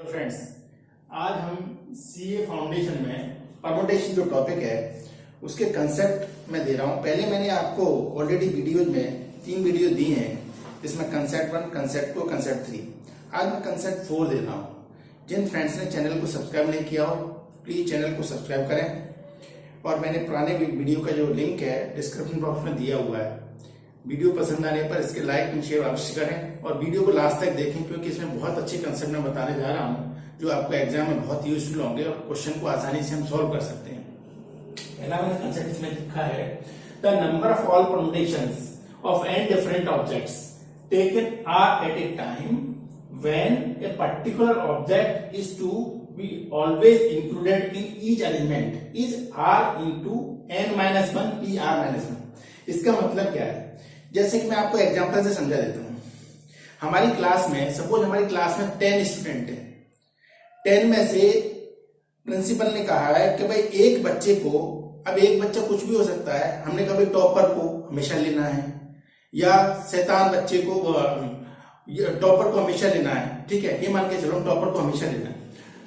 Friends, आज हम CA foundation में परमुटेशन जो टॉपिक है उसके कंसेप्ट मैं दे रहा हूं। पहले मैंने आपको ऑलरेडी वीडियोज में 3 वीडियो दी हैं, जिसमें कंसेप्ट 1, कंसेप्ट 2, कंसेप्ट 3। आज मैं कंसेप्ट 4 दे रहा हूं। जिन फ्रेंड्स ने चैनल को सब्सक्राइब नहीं किया हो प्लीज चैनल को सब्सक्राइब करें, और मैंने पुराने वीडियो का जो लिंक है डिस्क्रिप्शन बॉक्स में दिया हुआ है। वीडियो पसंद आने पर इसके लाइक एंड शेयर अवश्य करें और वीडियो को लास्ट तक देखें, क्योंकि इसमें बहुत अच्छे कंसेप्ट मैं बताने जा रहा हूं जो आपको एग्जाम में बहुत यूजफुल होंगे और क्वेश्चन को आसानी से हम सॉल्व कर सकते हैं। पहला मैंने कंसेप्ट इसमें लिखा है, the number of all permutations of n different objects taken are at a time when a particular object is to be always included in each arrangement is r into n-1 pr-1। इसका मतलब क्या है? जैसे कि मैं आपको example से समझा देता हूं। हमारी क्लास में सपोज हमारी क्लास में 10 स्टूडेंट हैं। 10 में से प्रिंसिपल ने कहा है कि भाई एक बच्चे को, अब एक बच्चा कुछ भी हो सकता है, हमने कहा भाई टॉपर को हमेशा लेना है या शैतान बच्चे को, टॉपर को हमेशा लेना है। ठीक है, ये मान के चलो टॉपर को हमेशा लेना है।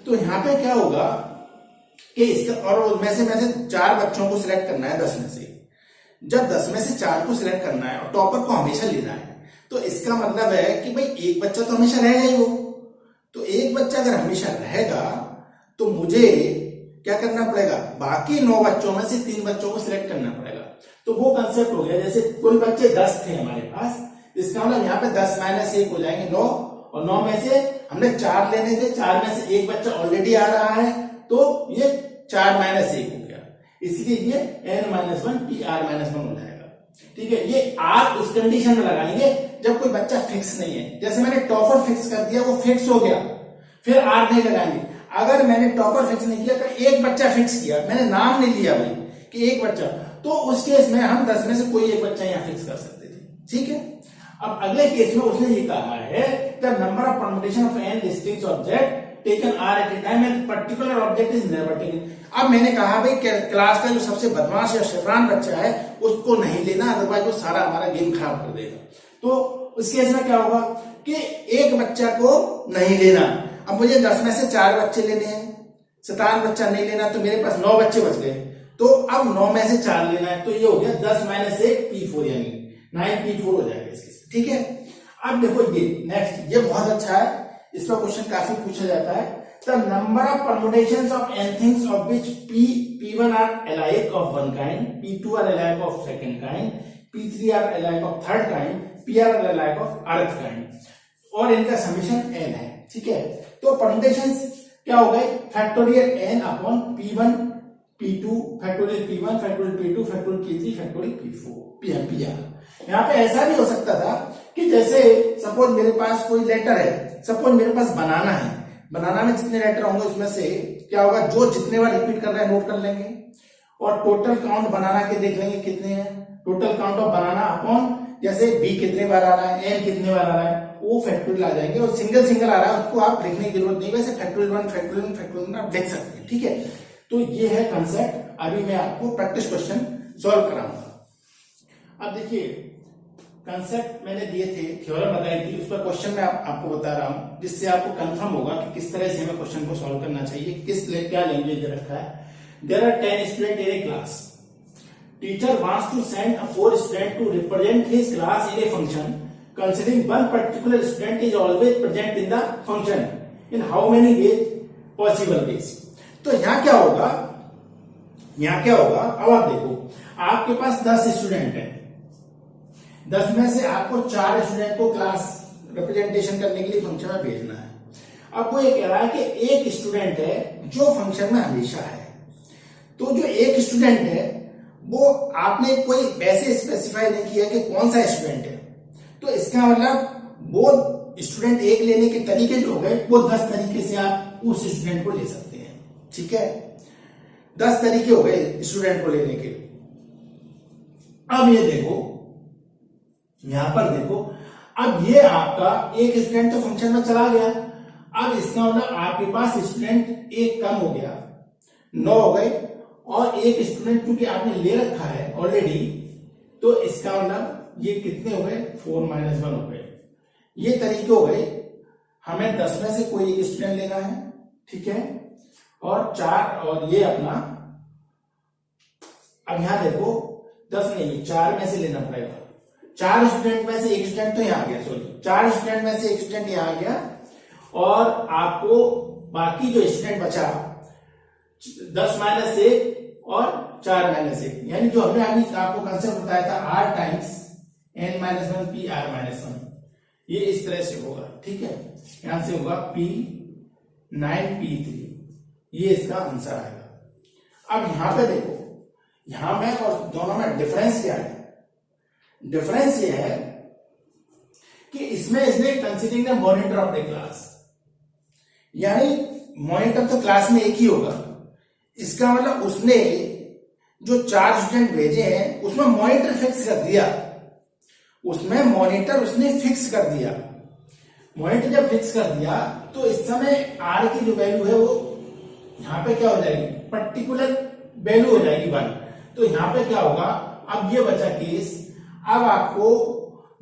तो यहाँ पे क्या होगा कि इसका, और उसमें से 4 बच्चों को सिलेक्ट करना है 10 में से। जब 10 में से 4 को सिलेक्ट करना है और टॉपर को हमेशा लेना है, तो इसका मतलब है कि भाई एक बच्चा तो हमेशा रहेगा ही। वो तो एक बच्चा अगर हमेशा रहेगा तो मुझे क्या करना पड़ेगा? बाकी 9 बच्चों में से 3 बच्चों को सिलेक्ट करना पड़ेगा। तो वो कंसेप्ट हो गया। जैसे कोई बच्चे 10 थे हमारे पास, इसका मतलब यहाँ पे 10 - 1 हो जाएंगे 9, और 9 में से हमने 4 लेने थे, 4 में से एक बच्चा ऑलरेडी आ रहा है, तो ये 4 - 1 हो गया, इसलिए ये n-1 pr-1 हो जाएगा। ठीक है, ये r उस कंडीशन में लगाएंगे जब कोई बच्चा फिक्स नहीं है। जैसे मैंने टॉपर फिक्स कर दिया, वो फिक्स हो गया, फिर r नहीं लगाएंगे। अगर मैंने टॉपर फिक्स नहीं किया, तो एक बच्चा फिक्स किया, मैंने नाम नहीं लिया भाई कि एक बच्चा, तो उस केस में हम 10 में से कोई एक बच्चा यहां फिक्स कर सकते थे। ठीक है, अब अगले केस में उसने ये कहा है, the number of permutation of n distinct object taken r at a time and particular object is never taken. अब मैंने कहा भाई क्लास का जो सबसे बदमाश या शैतान बच्चा है उसको नहीं लेना, अदरवाइज वो सारा हमारा गेम खराब कर देगा। तो उस केस में क्या होगा कि एक बच्चा को नहीं लेना। अब मुझे 10 में से 4 बच्चे लेने हैं, शैतान बच्चा नहीं लेना, तो मेरे पास 9 बच्चे बच गए। तो अब 9 में से 4 लेना है, तो ये हो गया 10 - 1 p4, यानी 9 p4 हो जाएगा इसके। ठीक है, अब देखो ये नेक्स्ट, ये बहुत अच्छा है, इसका क्वेश्चन काफी पूछा जाता है। The number of permutations of n things of which p1 are alike of one kind, p2 are alike of second kind, p3 are alike of third kind, pr are alike of nth kind, और इनका summation n है। ठीक है, तो permutations क्या हो गए? Factorial n upon p1 p2 factorial p1 factorial p2 factorial p3 factorial p4 pr। यहाँ पे ऐसा भी हो सकता था कि जैसे सपोज मेरे पास कोई लेटर है, सपोज मेरे पास बनाना है, बनाना में जितने लेटर होंगे उसमें से क्या होगा, जो जितने बार रिपीट कर रहे हैं नोट कर लेंगे, और टोटल काउंट बनाना के देख लेंगे कितने हैं। Total count of banana upon जैसे b कितने बार आ रहा है, n कितने बार आ रहा है, वो फैक्टोरियल आ जाएंगे। और सिंगल सिंगल आ रहा है उसको आप लिखने की जरूरत नहीं, वैसे फैक्टोरियल 1 फैक्टोरियल 1 फैक्टोरियल 1 आप लिख सकते हैं। ठीक है, तो ये है कंसेप्ट। अभी मैं आपको प्रैक्टिस क्वेश्चन सॉल्व कराऊंगा। अब देखिए, कंसेप्ट मैंने दिए थे, थ्योरम बताई थी, उस पर क्वेश्चन मैं आपको बता रहा हूं, जिससे आपको कंफर्म होगा कि किस तरह से हमें क्वेश्चन को सॉल्व करना चाहिए, क्या लैंग्वेज दे रखा है। There are 10 student in a class. Teacher wants to send a 4 student to represent his class in a function considering one particular student is always present in the function in how many ways possible ways. तो यहाँ क्या होगा, अब आप देखो, आपके पास 10 student है, 10 में से आपको 4 स्टूडेंट को क्लास रिप्रेजेंटेशन करने के लिए फंक्शन में भेजना है। अब वो ये कह रहा है कि एक स्टूडेंट है जो फंक्शन में हमेशा है। तो जो एक स्टूडेंट है वो आपने कोई वैसे स्पेसिफाई नहीं किया कि कौन सा स्टूडेंट है, तो इसका मतलब वो स्टूडेंट एक लेने के तरीके जो हो गए, वो 10 तरीके से आप उस स्टूडेंट को ले सकते हैं। ठीक है, 10 तरीके हो गए स्टूडेंट को लेने के। अब ये देखो, यहां पर देखो, अब ये आपका एक स्टूडेंट तो फंक्शन में चला गया। अब इसका मतलब आपके पास स्टूडेंट एक कम हो गया, 9 हो गए, और एक स्टूडेंट क्योंकि आपने ले रखा है ऑलरेडी, तो इसका मतलब ये कितने हो गए, 4 - 1 हो गए। ये तरीके हो गए हमें 10 में से कोई एक स्टूडेंट लेना है, ठीक है, और 4 और ये अपना, अब यहां देखो 10 नहीं 4 में से लेना पड़ेगा। 4 स्टूडेंट में से एक स्टूडेंट तो यहाँ आ गया, सॉरी 4 स्टूडेंट में से एक स्टूडेंट यहाँ आ गया, और आपको बाकी जो स्टूडेंट बचा 10 माइनस 1 और 4 माइनस 1, यानी जो हमने अभी आपको कंसेप्ट बताया था r times n minus 1 p r minus 1, ये इस तरह से होगा, ठीक है। यहां से होगा p 9p3, ये इसका आंसर आएगा। अब यहां पे देखो, यहां में और दोनों में डिफरेंस क्या है? डिफरेंस ये है कि इसमें इसने considering the monitor of the class, यानी मॉनिटर तो क्लास में एक ही होगा, इसका मतलब उसने जो 4 स्टूडेंट भेजे हैं उसमें मॉनिटर फिक्स कर दिया, उसमें मॉनिटर उसने फिक्स कर दिया। मॉनिटर जब फिक्स कर दिया तो इस समय आर की जो वैल्यू है वो यहां पे क्या हो जाएगी, पर्टिकुलर वैल्यू हो जाएगी 1। तो यहां पे क्या होगा, अब ये बचा केस, अब आपको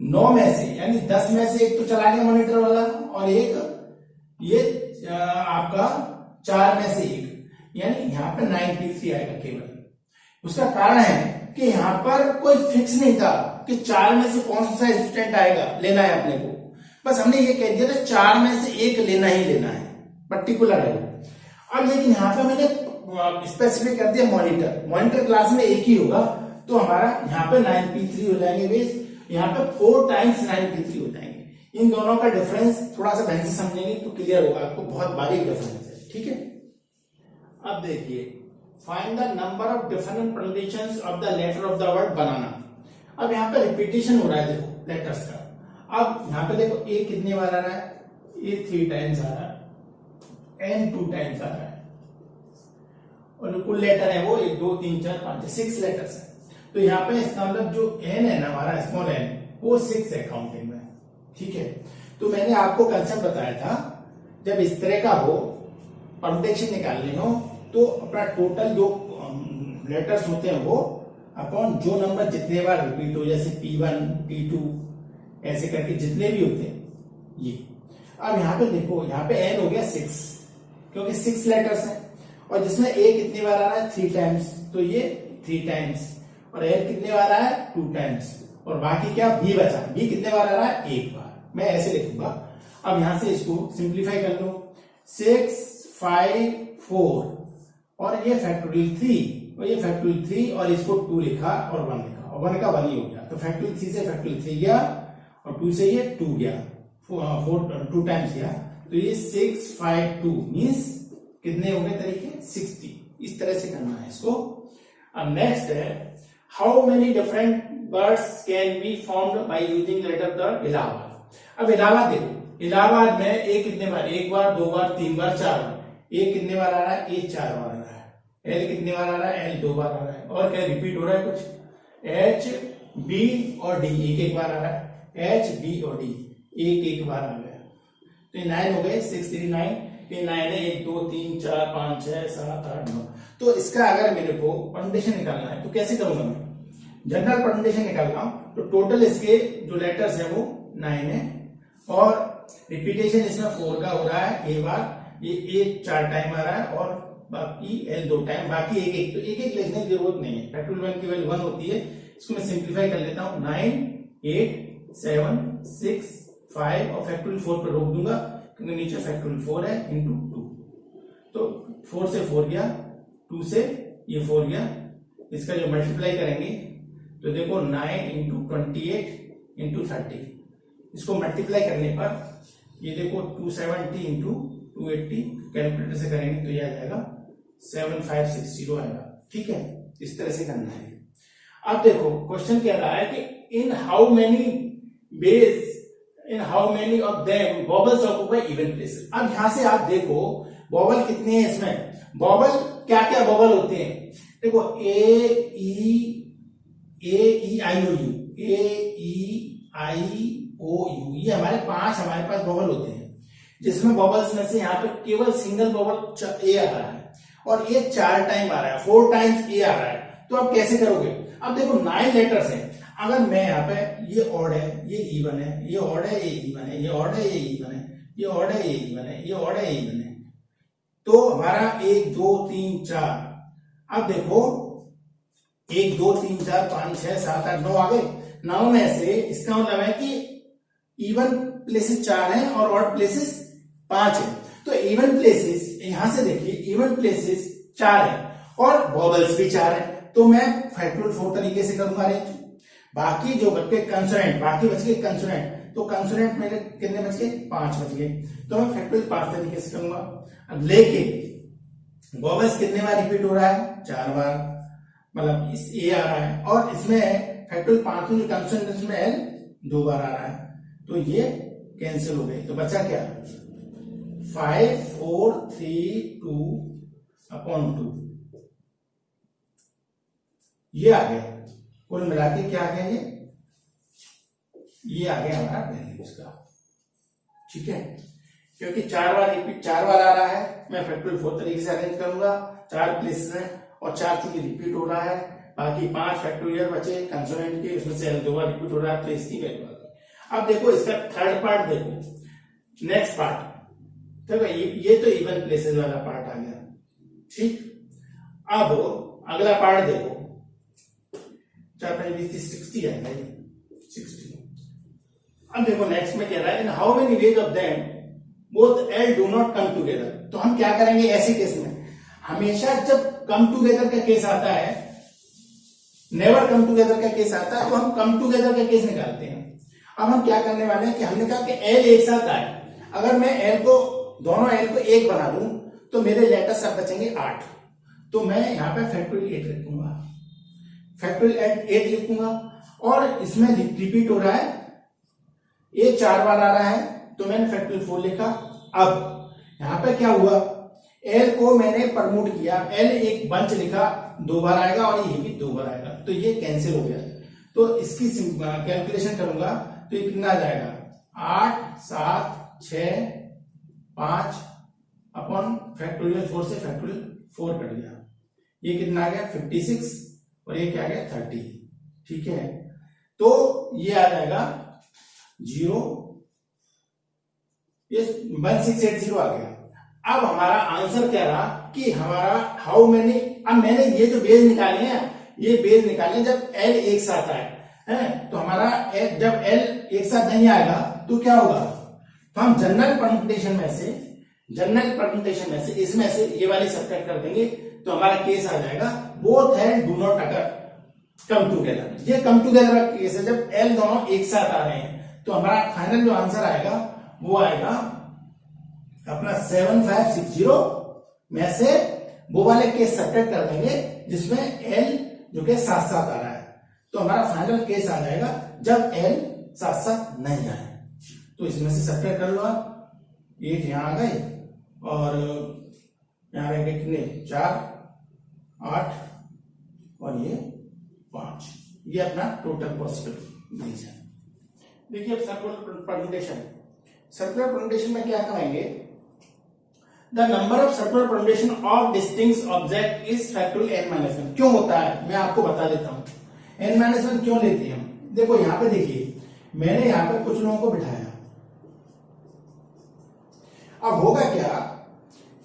9 में से यानी 10 में से एक तो चला गया मॉनिटर वाला, और एक ये आपका 4 में से एक, यानी यहां पे 9p3 आएगा केवल। उसका कारण है कि यहां पर कोई फिक्स नहीं था कि 4 में से कौन सा स्टूडेंट आएगा, लेना है अपने को, बस हमने ये कह दिया था 4 में से एक लेना ही लेना है, पर्टिकुलर है। अब लेकिन यहां पे मैंने स्पेसिफिक कर दिया मॉनिटर, मॉनिटर क्लास में एक ही होगा, तो हमारा यहाँ पे 9p3 हो जाएंगे बेस, यहाँ पे 4 टाइम्स 9p3 हो जाएंगे। इन दोनों का डिफरेंस थोड़ा सा ढंग से समझेंगे तो क्लियर होगा आपको, बहुत बारीक डिफरेंस है, ठीक है। अब देखिए, find the number of different pronunciations of the letter of the word banana. अब यहाँ पे रिपीटेशन हो रहा है, देखो लेटर्स का। अब यहाँ पे देखो ए कितने बार आ रहा है, ए 3 टाइम्स आ रहा है, एन 2 टाइम्स आ रहा है, और जो कुल लेटर है वो 1 2 3 4 5 6 लेटर्स है। तो यहाँ पे इसका मतलब जो एन है ना हमारा स्मॉल एन, वो 6 है काउंटिंग में, ठीक है। तो मैंने आपको कंसेप्ट बताया था, जब इस तरह का हो परमुटेशन निकालनी हो तो अपना टोटल जो लेटर्स होते हैं वो अपॉन जो नंबर जितने बार रिपीट हो, जैसे P1 P2 ऐसे करके जितने भी होते हैं ये। अब यहाँ पे देखो, यहाँ पे n हो गया 6, क्योंकि 6 लेटर्स हैं, और जिसमें a कितनी बार आ रहा है 3 टाइम्स, तो ये 3 टाइम्स, और l कितने बार आ रहा है 2 टाइम्स, और बाकी क्या b बचा, b कितने बार आ रहा है 1 बार। मैं ऐसे लिखूंगा। अब यहां से इसको सिंप्लीफाई कर लो, 6 5 4 और ये फैक्टोरियल 3 और ये फैक्टोरियल 3 और इसको 2 लिखा और 1 लिखा, और 1 का 1 ही हो गया। तो फैक्टोरियल 3 से फैक्टोरियल 3 गया और 2 से ये 2 गया, 2 टाइम्स गया, तो ये 6 5 2 मीन्स कितने हो गए तरीके 60। इस तरह से करना है इसको। अब नेक्स्ट है, how many different words can be formed by using letter the Allahabad. अब इलाहाबाद देखो, इलाहाबाद में ए कितने बार, 1 बार 2 बार 3 बार 4 बार। ए कितने बार आ रहा है, ए 4 बार आ रहा है। एल कितने बार आ रहा है, एल 2 बार आ रहा है। और क्या रिपीट हो रहा है कुछ, एच बी और डी एक एक बार आ रहा है, एच बी और डी एक एक बार आ गया। तो ये 9 हो गए, 6 3 9, ये 9 है, 1 2 3 4 5 6 7 8 9। तो इसका अगर मेरे को परमुटेशन निकालना है तो कैसे करूंगा मैं, जनरल परमुटेशन निकाल रहा हूं, तो टोटल इसके जो लेटर्स है वो 9 है, और रिपीटेशन इसमें 4 का हो रहा है ए बार, ये ए 4 टाइम आ रहा है, और बाकी एल 2 टाइम, बाकी एक एक, तो एक एक लिखने की जरूरत नहीं है, फैक्टोरियल 1 की वैल्यू 1 होती है। इसको मैं सिंप्लीफाई कर लेता हूं, 9 8 7 6 5 और फैक्टोरियल 4 पर रोक दूंगा क्योंकि नीचे फैक्टोरियल 4 है इंटू 2, तो 4 से 4 गया, 2 से ये 4 गया, इसका जो मल्टीप्लाई करेंगे तो देखो 9 इंटू 28 इंटू 30, इसको मल्टीप्लाई करने पर ये देखो 270 इंटू 280, कैलकुलेटर से करेंगे तो ये आ जाएगा 7560 आएगा, ठीक है। इस तरह से करना है। अब देखो क्वेश्चन कह रहा है कि इन how many base, in how many of them vowels occupy even places. अब यहां से आप देखो वॉवल कितने हैं इसमें, वॉवल क्या क्या वॉवल होते हैं, देखो ए ई आई ओ you, A E I O you, ये हमारे 5 हमारे पास वॉवल होते हैं, जिसमें वॉवल्स में से यहाँ पे केवल सिंगल वॉवल ए आ रहा है, और ये 4 टाइम आ रहा है, 4 टाइम्स ए आ रहा है। तो आप कैसे करोगे, अब देखो 9 लेटर्स हैं, अगर मैं यहाँ पे ये ऑड है, ये इवन है, ये ऑड है, ये इवन है, ये ऑड है, ये इवन है, ये ऑड है, ये इवन है, ये ऑड है, ये इवन है। तो हमारा 1 2 3 4, अब देखो 1 2 3 4 5 6 7 8 9 आ गए। 9 में से इसका मतलब है कि इवन प्लेसेस 4 हैं और ऑड प्लेसेस 5 है। तो इवन प्लेसेस यहां से देखिए, इवन प्लेसेस 4 है और वॉवल्स भी 4 है। तो मैं फैक्टोरियल 4 तरीके से करूंगा अरेंज। बाकी जो बच गए कंसोनेंट, बाकी बच गए कंसोनेंट, तो कंसोनेंट मेरे कितने बच गए? 5 बच गए। तो मैं फैक्टोरियल 5 तरीके से करूंगा। अब लेकिन वॉवल्स कितने बार रिपीट हो रहा है? 4 बार, मतलब इस ए आ रहा है, और इसमें फैक्टोरियल 5 में जो कंसोनेंट इसमें एल 2 बार आ रहा है। तो ये कैंसिल हो गए। तो बचा क्या? 5 4 3 2 अपॉन 2, ये आ गया। कुल मिला के क्या आ गया? ये आ गया हमारा वैल्यूज का। ठीक है, क्योंकि 4 बार रिपीट 4 बार आ रहा है, मैं फैक्टोरियल 4 तरीके से अरेंज करूंगा। 4 प्लेसेस है और 4 चूंकि रिपीट हो रहा है, बाकी 5 फैक्टोरियल बचे कंसोनेंट के, उसमें से 2 बार रिपीट हो रहा है, तो इसकी वैल्यू आ गई। अब देखो इसका थर्ड पार्ट, देखो नेक्स्ट पार्ट, देखो ये तो इवन प्लेसेस वाला पार्ट आ गया। ठीक, अब अगला पार्ट देखो, 4 5 20 60 है भाई, 60। अब देखो नेक्स्ट में कह रहा है in how many ways of them both L do not come together. तो हम क्या करेंगे ऐसे केस में? हमेशा जब कम टुगेदर का केस आता है, नेवर कम टुगेदर का केस आता है, तो हम कम टुगेदर का केस निकालते हैं। अब हम क्या करने वाले हैं कि हमने कहा कि एल एक साथ आए, अगर मैं एल को, दोनों एल को 1 बना दूं तो मेरे लेटर्स सब बचेंगे 8। तो मैं यहाँ पे फैक्टोरियल 8 लिखूंगा, फैक्टोरियल 8 लिखूंगा। और इसमें रिपीट हो रहा है, ये 4 बार आ रहा है, तो मैंने फैक्टोरियल 4 लिखा। अब यहां पे क्या हुआ? एल को मैंने प्रमोट किया, एल एक बंच लिखा, 2 बार आएगा और ये भी 2 बार आएगा, तो ये कैंसिल हो गया। तो इसकी कैलकुलेशन करूंगा तो ये कितना आ जाएगा? 8 7 6 5 अपॉन फैक्टोरियल 4 से फैक्टोरियल 4 कट गया, ये कितना आ गया? 56, और ये क्या आ गया? 30। ठीक है, तो ये आ जाएगा 0, ये 1680 आ गया। अब हमारा आंसर क्या रहा कि हमारा हाउ मैनी, अब मैंने ये जो बेस निकाले हैं, ये बेस निकाले जब एल एक साथ आए हैं, तो हमारा जब एल एक साथ नहीं आएगा तो क्या होगा? तो हम जनरल परम्यूटेशन में से इसमें से ये वाली सब्ट्रैक्ट कर देंगे, तो हमारा केस आ जाएगा बोथ एंड डू नॉट अगर कम टुगेदर। ये कम टुगेदर का केस है जब एल दोनों एक साथ आ रहे हैं। तो हमारा फाइनल जो आंसर आएगा वो आएगा अपना 7560 में से वो वाले केस सब्ट्रैक्ट कर देंगे जिसमें एल जो के साथ साथ आ रहा है। तो हमारा फाइनल केस आ जाएगा जब एल साथ साथ नहीं आए। तो इसमें से सब्ट्रैक्ट कर लो आप, 8 यहां आ गए और यहां रह गए कितने? 4 8 और ये 5। ये अपना टोटल पॉसिबल बेस है। देखिए अब सर्कुलर परम्यूटेशन में क्या करेंगे? The number of circular permutation of distinct object is factorial n-1। क्यों होता है मैं आपको बता देता हूं। n-1 क्यों लेते हैं हम? देखो यहां पे देखिए, मैंने यहां पे कुछ लोगों को बिठाया। अब होगा क्या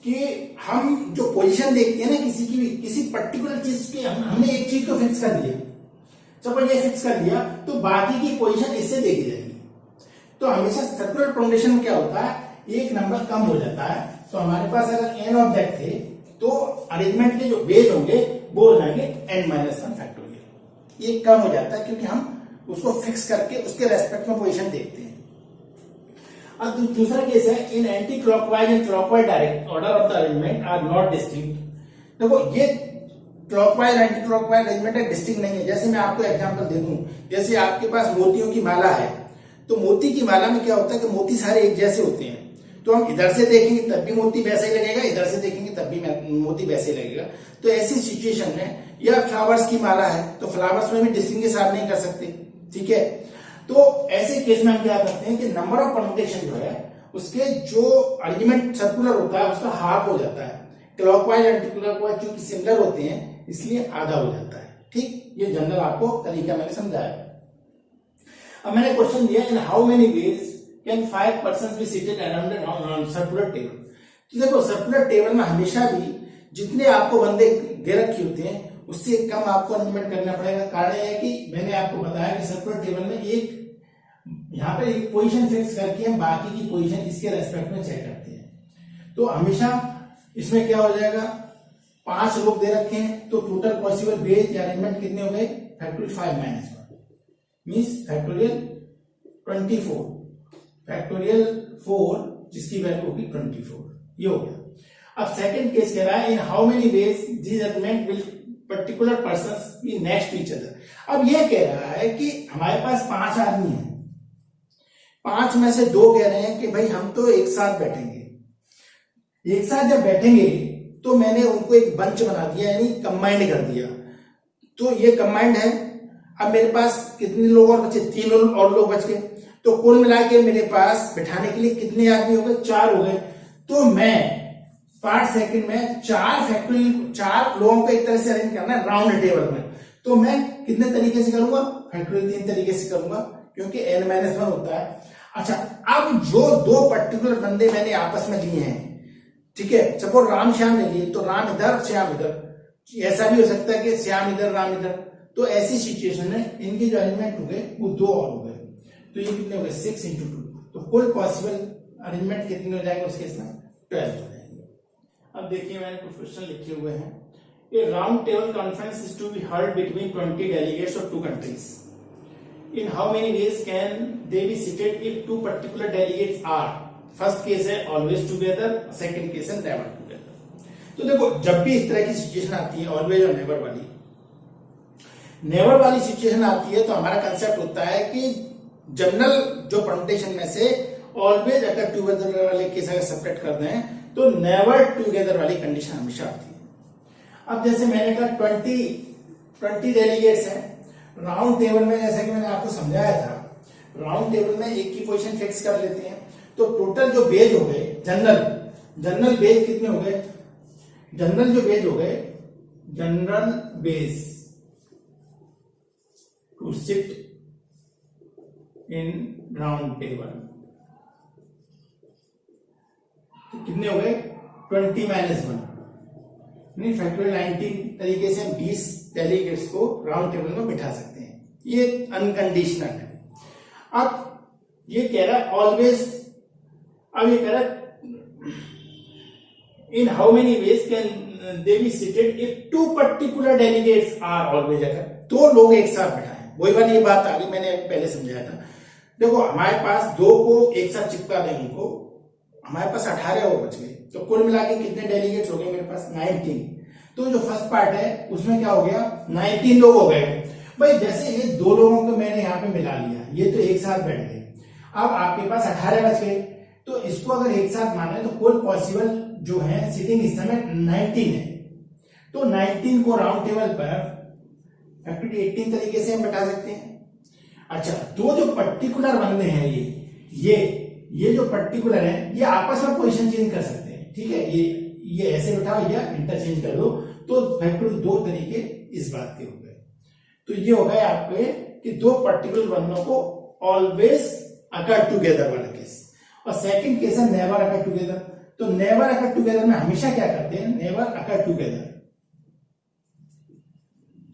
कि हम जो पोजीशन देखते हैं ना किसी की भी, किसी पर्टिकुलर चीज की, हमने एक चीज को फिक्स कर दिया, सपोज ये फिक्स कर दिया, तो बाकी की पोजीशन इससे देखी जाएगी। तो हमेशा सर्कुलर परम्यूटेशन में क्या होता है? एक नंबर कम हो जाता है। तो हमारे पास अगर n ऑब्जेक्ट थे तो अरेंजमेंट के जो बेस होंगे वो हो जाएंगे n-1 फैक्टोरियल। ये कम हो जाता है क्योंकि हम उसको फिक्स करके उसके रेस्पेक्ट में पोजीशन देखते हैं। अब दूसरा केस है in anti clockwise and clockwise direct order of the arrangement are not distinct. देखो ये clockwise anti clockwise arrangement distinct नहीं है। जैसे मैं आपको एग्जांपल दे दूं, जैसे आपके पास मोतियों की माला है, तो मोती की माला में क्या होता है कि मोती सारे एक जैसे होते हैं। तो हम इधर से देखेंगे तब भी मोती वैसा ही लगेगा, इधर से देखेंगे तब भी मोती वैसे ही लगेगा। तो ऐसी सिचुएशन में, या फ्लावर्स की माला है तो फ्लावर्स में भी डिस्टिंग्विश आप नहीं कर सकते। ठीक है, तो ऐसे केस में हम क्या करते हैं कि नंबर ऑफ परम्यूटेशन जो है उसके जो अरेंजमेंट सर्कुलर होता है उसका हाफ हो जाता है। क्लॉकवाइज एंटी क्लॉकवाइज चूंकि सिमिलर होते हैं इसलिए आधा हो जाता है। ठीक, ये जनरल आपको तरीका मैंने समझाया। अब मैंने क्वेश्चन दिया इन how many ways can 5 persons be seated around a circular table? तो देखो सर्कुलर टेबल में हमेशा भी जितने आपको बंदे दे रखे होते हैं उससे कम आपको अरेंजमेंट करना पड़ेगा। कारण यह है कि मैंने आपको बताया कि सर्कुलर टेबल में एक यहाँ पे एक पोजीशन फिक्स करके हम बाकी की पोजीशन इसके रेस्पेक्ट में चेक करते हैं। तो हमेशा इसमें क्या हो जाएगा, 5 लोग दे रखे हैं तो टोटल पॉसिबल बेज या अरेंजमेंट कितने हो गए, फैक्टोरियल 5 - 1 मीन्स फैक्टोरियल 24, फैक्टोरियल 4 जिसकी वैल्यू होगी 24, ये हो गया। अब सेकंड केस कह रहा है in how many ways this arrangement will particular persons be next to each other. अब ये कह रहा है कि हमारे पास 5 आदमी हैं, 5 में से 2 कह रहे हैं कि भाई हम तो एक साथ बैठेंगे। एक साथ जब बैठेंगे तो मैंने उनको एक बंच बना दिया, यानी कंबाइंड कर दिया, तो ये कंबाइंड है। अब मेरे पास कितने लोग और बचे, 3 और लोग बच गए, तो कुल मिला के मेरे पास बैठाने के लिए कितने आदमी हो गए, 4 हो गए। तो मैं 5 सेकंड में 4 लोगों को एक तरह से अरेंज करना है राउंड टेबल में, तो मैं कितने तरीके से करूंगा, फैक्टोरियल 3 तरीके से करूंगा क्योंकि n-1 होता है। अच्छा, अब जो 2 पर्टिकुलर बंदे मैंने आपस में लिए हैं, ठीक है, सपोज राम श्याम ने लिए, तो राम इधर श्याम इधर, ऐसा भी हो सकता है कि श्याम इधर राम इधर, तो ऐसी सिचुएशन में इनके जो अरेंजमेंट हो गए वो 2 और हो गए, तो ये कितने हो गए 6 × 2, तो कुल पॉसिबल अरेंजमेंट कितने हो जाएंगे उसके इसमें 12 हो जाएंगे। अब देखिए मैंने कुछ क्वेश्चन लिखे हुए हैं। A round table conference is to be held between 20 delegates of 2 countries. In how many ways can they be seated if 2 particular delegates are? First case है ऑलवेज टुगेदर, सेकंड केस है never together. तो देखो जब भी इस तरह की situation आती है ऑलवेज और नेवर वाली सिचुएशन आती है, तो हमारा कंसेप्ट होता है कि जनरल जो परम्यूटेशन में से ऑलवेज अगर टुगेदर वाले केस अगर सेपरेट कर दें तो नेवर टुगेदर वाली कंडीशन हमेशा आती है। अब जैसे मैंने कहा 20 डेलीगेट्स हैं राउंड टेबल में, जैसा कि मैंने आपको समझाया था, राउंड टेबल में एक की पोजीशन फिक्स कर लेते हैं, तो टोटल जो बेज हो गए जनरल बेज कितने हो गए, general ways to sit in round table तो कितने हो गए 20 - 1, नहीं फैक्टोरियल 19 तरीके से हम 20 डेलीगेट्स को राउंड टेबल में बिठा सकते हैं, ये अनकंडीशनल है। अब ये कह रहा है ऑलवेज, अब ये कह रहा है in how many ways can they be seated if 2 particular delegates are always, अगर 2 लोग एक साथ बिठाएं, वही वाली ये बात आ गई मैंने पहले समझाया था। देखो हमारे पास 2 को एक साथ चिपका दें उनको, हमारे पास 18 और बच गए, तो कुल मिला के कितने डेलीगेट्स हो गए मेरे पास 19। तो जो फर्स्ट पार्ट है उसमें क्या हो गया 19 लोग हो गए। भाई जैसे ये 2 लोगों को मैंने यहाँ पे मिला लिया, ये तो एक साथ बैठ गए, अब आपके पास 18 बच गए, तो इसको अगर एक साथ माने तो कुल पॉसिबल जो है सिटिंग इस समय 19 है, तो 19 को राउंड टेबल पर फैक्टोरियल 18 तरीके से हम बैठा सकते हैं। अच्छा, 2 जो पर्टिकुलर बंदे हैं ये जो पर्टिकुलर है ये आपस में पोजीशन चेंज कर सकते हैं, ठीक है, ये ऐसे बैठाओ या इंटरचेंज कर दो, तो फैक्टोरियल 2 तरीके इस बात के हो गए। तो ये हो गए आपके कि 2 पर्टिकुलर बंदों को ऑलवेज अकर टुगेदर वाला केस, और सेकंड केस है नेवर अकर टुगेदर। तो नेवर अकर टुगेदर में हमेशा क्या करते हैं, नेवर अकर टुगेदर,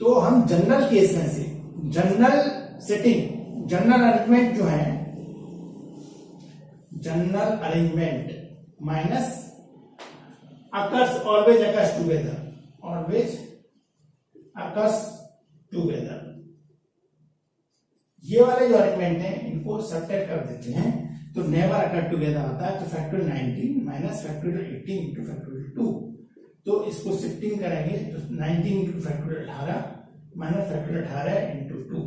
तो हम जनरल केस में से जनरल सेटिंग, जनरल अरेंजमेंट जो है, general arrangement minus occurs always occurs together, always occurs together, ये वाले जो अरेंजमेंट है इनको सब्ट्रैक्ट कर देते हैं, तो नेवर अकर टुगेदर आता है, तो factorial 19 minus factorial 18 into factorial 2, तो इसको शिफ्टिंग करेंगे तो 19 into factorial 18 minus factorial 18 into 2,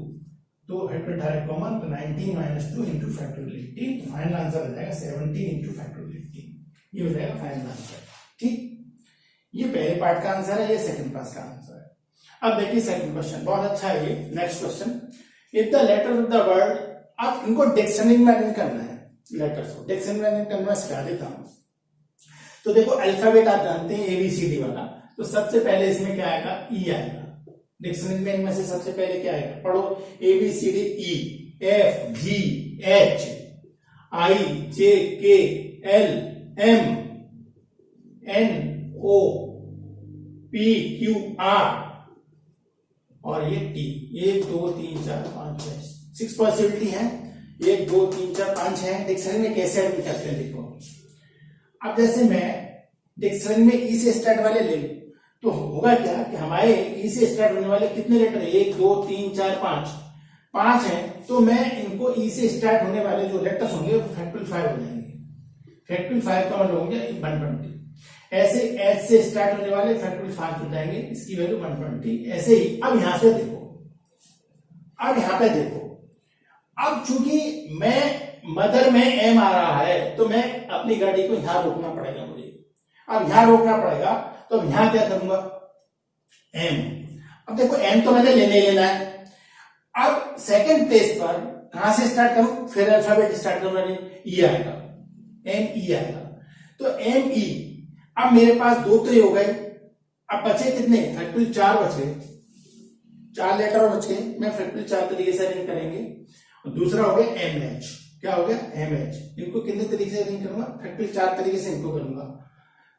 तो फैक्टोरियल 18 कॉमन, तो 19 माइनस 2 इंटू फैक्टोरियल 18, तो फाइनल आंसर हो जाएगा 17 इंटू फैक्टोरियल 18, ये हो जाएगा फाइनल आंसर। ठीक, ये पहले पार्ट का आंसर है, ये सेकंड पार्ट का आंसर है। अब देखिए सेकंड क्वेश्चन, बहुत अच्छा है ये। Next question, if the letter of the word, अब इनको डिक्शनरी में अरेंज करना है, लेटर्स को डिक्शनरी में अरेंज करना सिखा देता हूं। तो देखो अल्फाबेट आप जानते हैं ABCD वाला, तो सबसे पहले इसमें क्या आएगा, E आएगा। डिक्शनरी में इनमें से सबसे पहले क्या आएगा, पढ़ो ABCD E F G H। IJKLMNOPQR और ये T। 1 2 3 4 5 6 पॉसिबिलिटी है। 1 2 3 4 5 है। डिक्शनरी में कैसे एडमिट करते हैं देखो। अब जैसे मैं डिक्शनरी में ई से स्टार्ट वाले ले तो होगा क्या कि हमारे ई से स्टार्ट होने वाले कितने लेटर है? 1 2 3 4 5 है। तो मैं इनको ई से स्टार्ट होने वाले जो लेटर्स होंगे फैक्टोरियल 5 हो जाएंगे। फैक्टोरियल 5 का मतलब होंगे 120। ऐसे एच से स्टार्ट होने वाले फैक्टोरियल 5 हो जाएंगे, इसकी वैल्यू 120। ऐसे ही अब यहां पे देखो, अब चूंकि मैं मदर में एम आ रहा है तो मैं अपनी गाड़ी को यहां रोकना पड़ेगा मुझे। अब यहां रोकना पड़ेगा तो अब यहां क्या करूंगा? एम। अब देखो एम तो मैंने लेना है। अब सेकंड प्लेस पर कहां से स्टार्ट करूं? फिर अल्फाबेट स्टार्ट करूंगा, ई आएगा, एम ई आएगा। तो एम ई। अब मेरे पास 2 तो हो गए। अब बचे कितने? फैक्टोरियल 4 बच गए। 4 लेटर बच गए। मैं फैक्टोरियल 4 तरीके से अरेंज करेंगे। दूसरा हो गया एम एच। क्या हो गया? M H. इनको कितने तरीके से अरेंज करूंगा? फैक्टोरियल 4 तरीके से इनको करूंगा।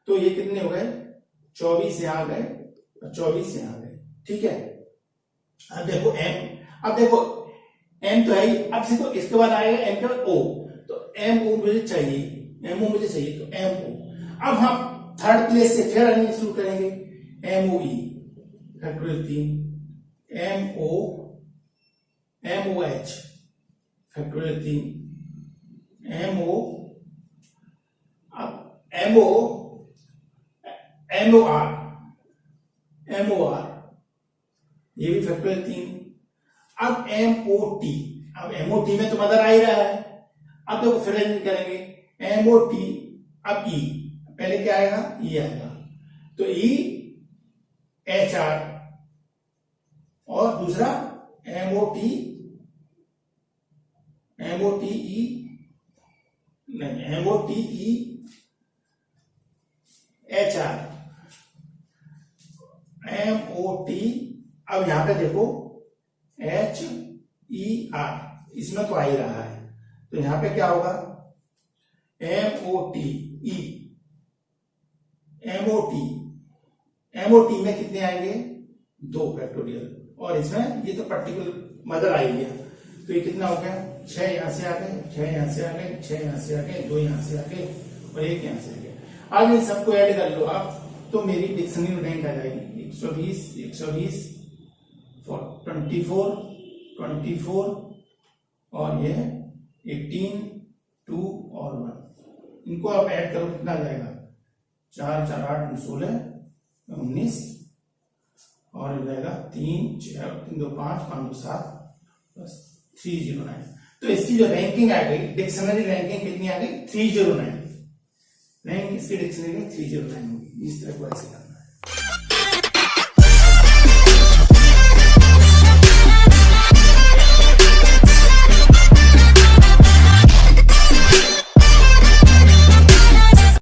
तो ये कितने हो गए? 24 यहां आ गए और 24 यहां आ गए। ठीक है। अब देखो एम। अब देखो एम तो है ही। अब देखो इसके बाद आएगा एम के बाद ओ। तो एम ओ मुझे चाहिए, तो एम ओ। अब हम थर्ड प्लेस से फिर अरेंज शुरू करेंगे। M O E factorial 3, M O H factorial 3, M O, अब एम ओ आर ये भी फैक्टोरियल 3। अब एम ओ टी। अब एम ओ टी में तो मदर आ ही रहा है। अब देखो फिर करेंगे एम ओ टी। अब ई, पहले क्या आएगा? ई आएगा। तो ई एच आर और दूसरा एम ओ टी ई, नहीं, M O T E H R, M O T. अब यहां पे देखो एच ई आर, इसमें तो आ ही रहा है। तो यहां पे क्या होगा? M O T E, M O T में कितने आएंगे? 2 फैक्टोरियल। और इसमें ये तो पर्टिकुलर मदर आई है। तो ये कितना हो गया? 6 यहां से आ गए, 6 यहां से आ गए, 6 यहां से आ गए, 2 यहां से आ गए और 1 यहां से आ गए। अब इन सबको ऐड कर लो आप, तो मेरी डिक्शनरी रैंक आ जाएगी 120 24 और ये 18 2 और 1। इनको आप ऐड करो, कितना आ जाएगा? 4 4 8 16 19 और हो जाएगा 3 6 3 2 5 5 2 7 बस 309। तो इसकी जो रैंकिंग आ गई, डिक्शनरी रैंकिंग कितनी आ गई? 309 रैंक इसकी डिक्शनरी में 309 होगी। इस तरह को ऐसे